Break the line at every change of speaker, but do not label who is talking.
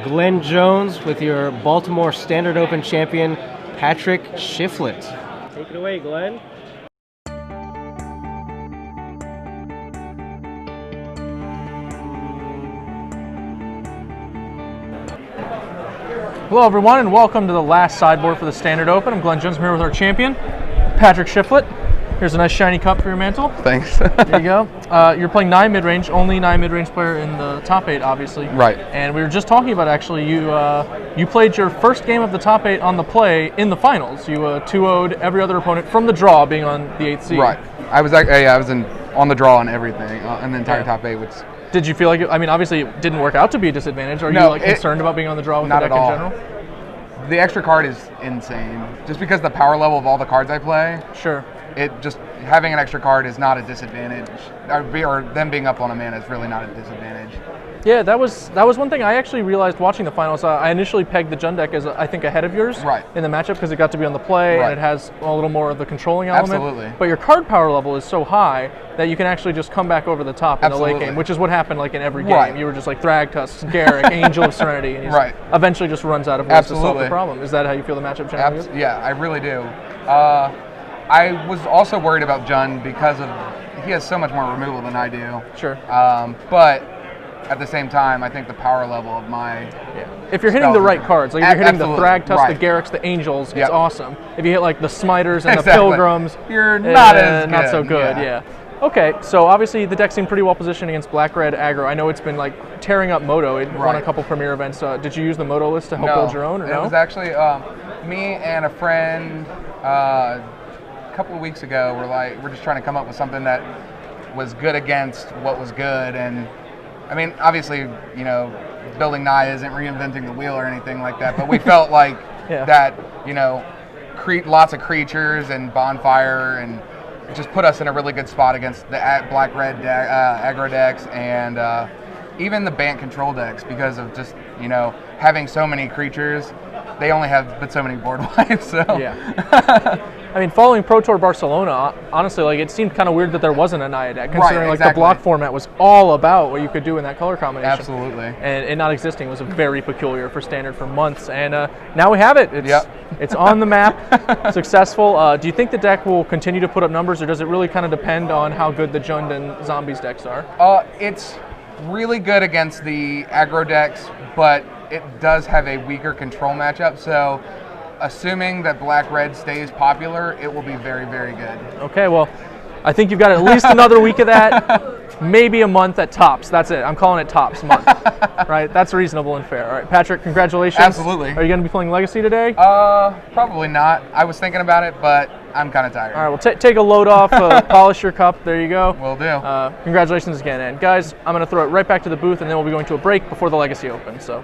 Glenn Jones with your Baltimore Standard Open champion, Patrick Shifflett. Take it away, Glenn.
Hello everyone and welcome to the last sideboard for the Standard Open. I'm Glenn Jones. I'm here with our champion, Patrick Shifflett. Here's a nice shiny cup for your mantle.
Thanks.
There you go. You're playing 9 mid-range, only 9 mid-range player in the top 8, obviously.
Right.
And we were just talking about actually you played your first game of the top 8 on the play in the finals. You 2-0'd every other opponent from the draw, being on the 8th seed.
Right. I was on the draw on everything, in the entire top 8, which.
Did you feel like I mean, obviously it didn't work out to be a disadvantage. Are you concerned about being on the draw with the deck in general?
The extra card is insane. Just because the power level of all the cards I play.
Sure.
It just having an extra card is not a disadvantage, or them being up on a mana is really not a disadvantage.
Yeah, that was one thing I actually realized watching the finals. I initially pegged the Jund deck as I think ahead of yours in the matchup because it got to be on the play and it has a little more of the controlling element.
Absolutely.
But your card power level is so high that you can actually just come back over the top in the late game, which is what happened like in every game. You were just like Thragtusk, Garrick, Angel of Serenity, and he eventually just runs out of ways to solve the problem. Is that how you feel the matchup generally is?
Yeah, I really do. I was also worried about Jund because he has so much more removal than I do.
Sure.
But at the same time, I think the power level of my
if you're hitting the right cards, like if you're hitting the Thragtusk, the Garricks, the Angels, it's awesome. If you hit like the Smiters and the Pilgrims,
you're not
not so good. Yeah. Okay, so obviously the deck seemed pretty well positioned against black-red aggro. I know it's been like tearing up Moto. It won a couple premier events. Did you use the Moto list to help build your own? Or no?
It was actually me and a friend a couple of weeks ago. We're just trying to come up with something that was good against what was good. And I mean, obviously, you know, building Naya isn't reinventing the wheel or anything like that. But we felt like that, you know, lots of creatures and bonfire and just put us in a really good spot against the black-red aggro decks and even the Bant control decks because of just, you know, having so many creatures. They only have but so many board wipes, so.
Yeah. I mean, following Pro Tour Barcelona, honestly, like it seemed kind of weird that there wasn't a Naya deck, considering like the block format was all about what you could do in that color combination.
Absolutely.
And it not existing was very peculiar for Standard for months, and now we have it. It's on the map, successful. Do you think the deck will continue to put up numbers, or does it really kind of depend on how good the Jund and Zombies decks are?
It's really good against the aggro decks, but it does have a weaker control matchup, so assuming that black-red stays popular, it will be very, very good.
Okay, well, I think you've got at least another week of that, maybe a month at tops. That's it. I'm calling it tops month, right? That's reasonable and fair. All right, Patrick, congratulations.
Absolutely.
Are you going to be playing Legacy today?
Probably not. I was thinking about it, but I'm kind of tired.
All right, well, take a load off, polish your cup. There you go.
Will do.
Congratulations again. And guys, I'm going to throw it right back to the booth, and then we'll be going to a break before the Legacy Open. So.